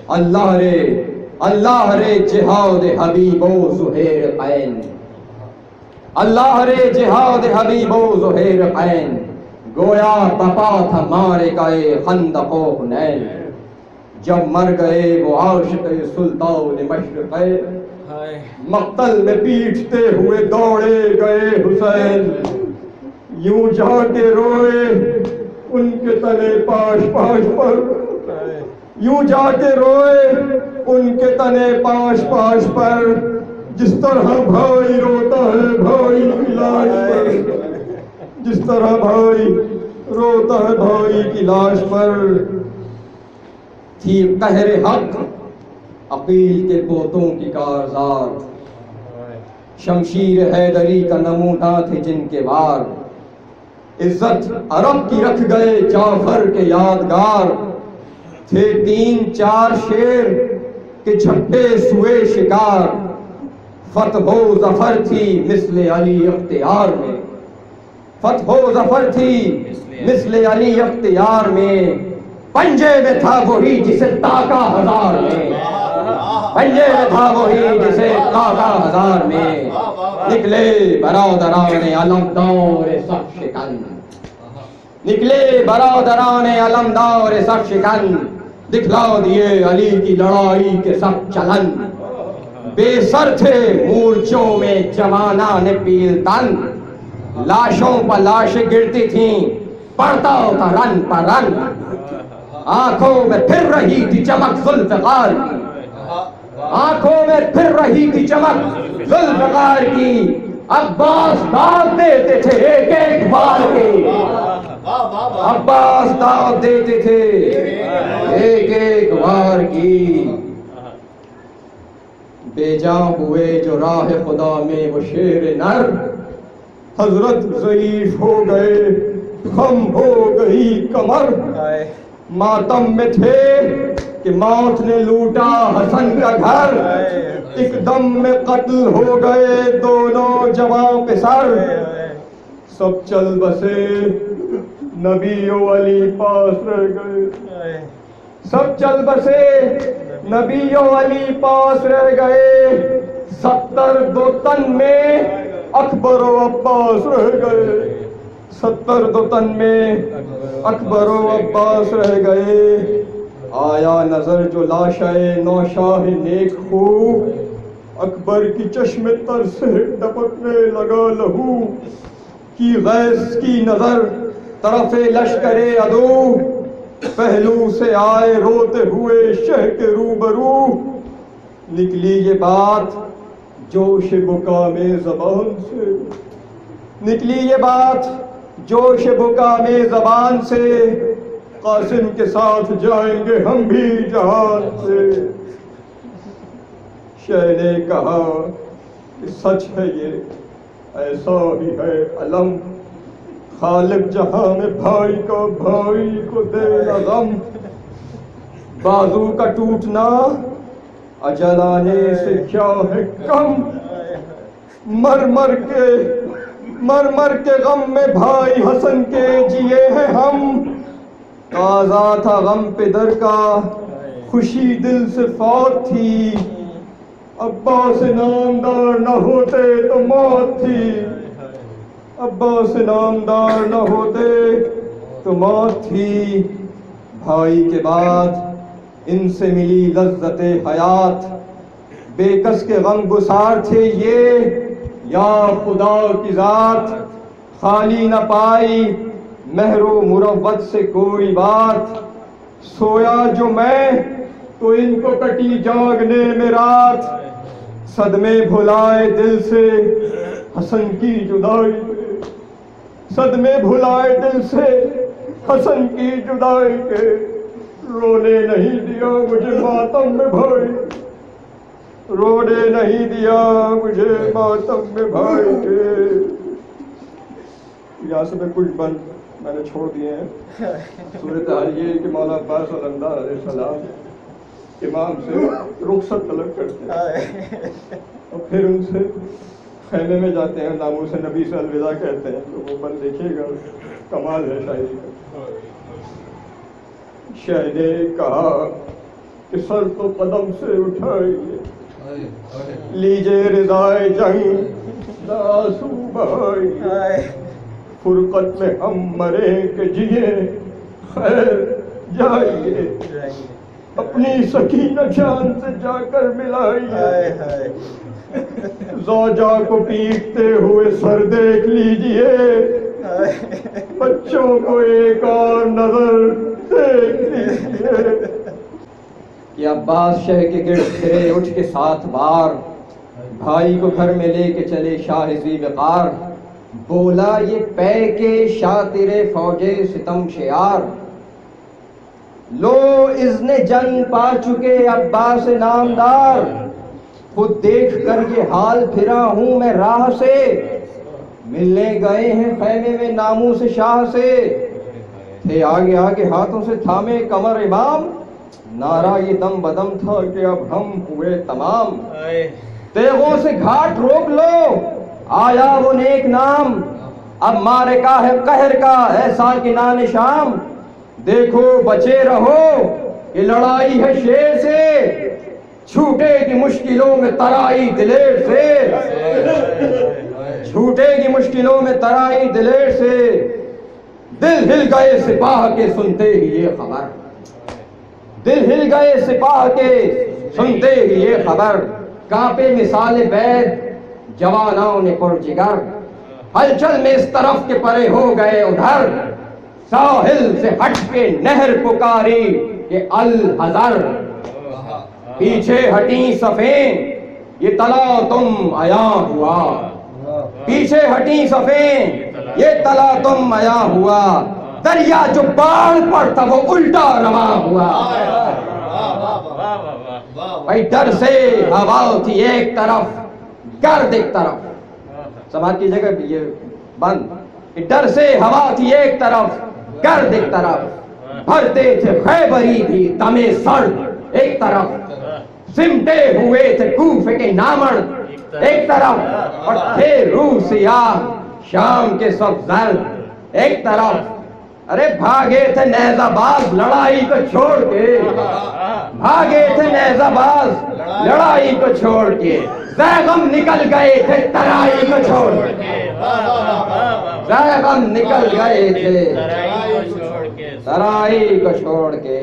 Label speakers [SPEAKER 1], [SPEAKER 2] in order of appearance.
[SPEAKER 1] اللہ رے جہاد حبیب و زہیر قین، اللہ رے جہاد حبیب و زہیر قین، گویا بپا تھا مارے گئے خندق و حنین، جب مر گئے وہ عاشق سلطان مشرقین، مقتل میں پیٹتے ہوئے دوڑے گئے حسین، یوں جا کے روئے ان کے تلے پاش پاش پر، یوں جا کے روئے ان کے تنے پاش پاش پر، جس طرح بھائی روتا ہے بھائی کی لاش پر، جس طرح بھائی روتا ہے بھائی کی لاش پر۔ تھی قہر حق عقیل کے پوتوں کی کارزار، شمشیر حیدری کا نمونہ تھے جن کے وار، عزت عرب کی رکھ گئے جعفر کے یادگار، تھے 3-4 شیر کے جھپٹے سوئے شکار، فتح و ظفر تھی مثل علی اختیار میں، فتح و ظفر تھی مثل علی اختیار میں، پنجے میں تھا وہی جسے تاکا ہزار میں، پنجے میں تھا وہی جسے تاکا ہزار میں، نکلے برادران علمدار سخت شکن، نکلے برادران علمدار سخت شکن، دکھلا دیے علی کی لڑائی کے سب چلن، بے سر تھے مورچوں میں جوانان پیلتن، لاشوں پر لاشیں گرتی تھیں پڑتا ہوتا رن پر رن، آنکھوں میں پھر رہی تھی چمک ذوالفقار کی، آنکھوں میں پھر رہی تھی چمک ذوالفقار کی، عباس داد دیتے تھے ایک ایک بار کے، عباس داد دیتے تھے ایک ایک بار کی، بے جاں ہوئے جو راہ خدا میں وہ شیر نر، حضرت ضعیف ہو گئے خم ہو گئی کمر، ماتم میں تھے کہ موت نے لوٹا حسن کا گھر، ایک دم میں قتل ہو گئے دونوں جوان پسر، سب چل بسے نبی و علی پاس رہ گئے، سب چل بسے نبی و علی پاس رہ گئے، 70 دو تن میں اکبر و عباس رہ گئے، 70 دو تن میں اکبر و عباس رہ گئے، آیا نظر جو لاشائے نوشاہ نیک خو، اکبر کی چشم تر سے ٹپکنے لگا لہو، کی غیظ کی نظر طرف لشکر عدو، پہلو سے آئے روتے ہوئے شہ کے روبرو، نکلی یہ بات جوش بکا میں زبان سے، نکلی یہ بات جوش بکا میں زبان سے، قاسم کے ساتھ جائیں گے ہم بھی جہان سے، شہ نے کہا کہ سچ ہے یہ ایسا ہی ہے علم، خالق جہاں میں بھائی کو دے نہ غم، بازو کا ٹوٹنا اجل آنے سے کیا ہے کم، مر مر کے غم میں بھائی حسن کے جیے ہیں ہم، تازہ تھا غم پدر کا خوشی دل سے فوت تھی، عباس نامدار نہ ہوتے تو موت تھی، عباس نامدار نہ ہوتے تو موت تھی، بھائی کے بعد ان سے ملی لذت حیات، بے کس کے غم گسار تھے یہ یا خدا کی ذات، خالی نہ پائی مہر و مروت سے کوئی بات، سویا جو میں تو ان کو کٹی جاگنے میں رات، صدمے بھلائے دل سے حسن کی جدائی کے، صدمے بھلائے دل سے حسن کی جدائی کے، رونے نہیں دیا مجھے ماتم میں بھائی، رونے نہیں دیا مجھے ماتم میں بھائی کے۔ یہاں سے میں کچھ بند میں نے چھوڑ دیے ہیں۔ صورتحال یہ ہے کہ مولا عباس علمدار علیہ السلام امام سے رخصت طلب کرتے ہیں اور پھر ان سے خیمے میں جاتے ہیں، ناموس نبی سے الوداع کہتے ہیں، تو وہ بند دیکھیے گا، کمال ہے شاعری کا۔ شاہ نے کہا کہ سر تو قدم سے اٹھائیے، لیجئے رضائے جنگ آنسو بہائیے، فرقت میں ہم مرے کہ جیے خیر جائیے، اپنی سکینہ جان سے جا کر ملائیے، زوجہ کو پیٹتے ہوئے سر دیکھ لیجئے، بچوں کو ایک اور نظر دیکھ لیجئے۔ یہ عباس شہ کے گرد پھرے اٹھ کے 7 بار، بھائی کو گھر میں لے کے چلے شاہ ذی وقار، بولا یہ پے کے شاطر فوجے ستم شیار، لو اذن جنگ پا چکے عباس نامدار، خود دیکھ کر یہ حال پھرا ہوں میں راہ سے، ملنے گئے ہیں خیمے میں ناموس شاہ سے، تھے آگے آگے ہاتھوں سے تھامے کمر امام، نعرہ یہ دم بدم تھا کہ اب ہم ہوئے تمام، تیغوں سے گھاٹ روک لو آیا وہ نیک نام، اب مارکہ ہے قہر کا ہے ساکنان شام، دیکھو بچے رہو یہ لڑائی ہے شیر سے، چھوٹے کی مشکلوں میں ترائی دلیر سے، چھوٹے کی مشکلوں میں ترائی دلیر سے، دل ہل گئے سپاہ کے سنتے ہی یہ خبر، دل ہل گئے سپاہ کے سنتے ہی یہ خبر، کانپے مثال بید جوانوں نے پرجگر، ہلچل میں اس طرف کے پرے ہو گئے ادھر، ساحل سے ہٹ کے نہر پکاری کہ الحذر، پیچھے ہٹیں صفیں یہ تلا تم عیاں ہوا، پیچھے ہٹیں صفیں یہ تلا تم عیاں ہوا، دریا جو باڑ پر تھا وہ الٹا رواں ہوا، بھائی ڈر سے ہوا تھی ایک طرف گرد ایک طرف، سماعت کی جگہ یہ بند، ڈر سے ہوا تھی ایک طرف گرد ایک طرف، بھرتے تھے خیبری بھی دم سرد ایک طرف، سمٹے ہوئے تھے کوفے کے نامرد ایک طرف، اور تھے روح سیاہ شام کے سب زرد ایک طرف، ارے بھاگے تھے نیزہ باز لڑائی کو چھوڑ کے، بھاگے تھے نیزہ باز لڑائی کو چھوڑ کے، زیغم نکل گئے تھے ترائی کو چھوڑ کے، زیغم نکل گئے تھے ترائی کو چھوڑ کے۔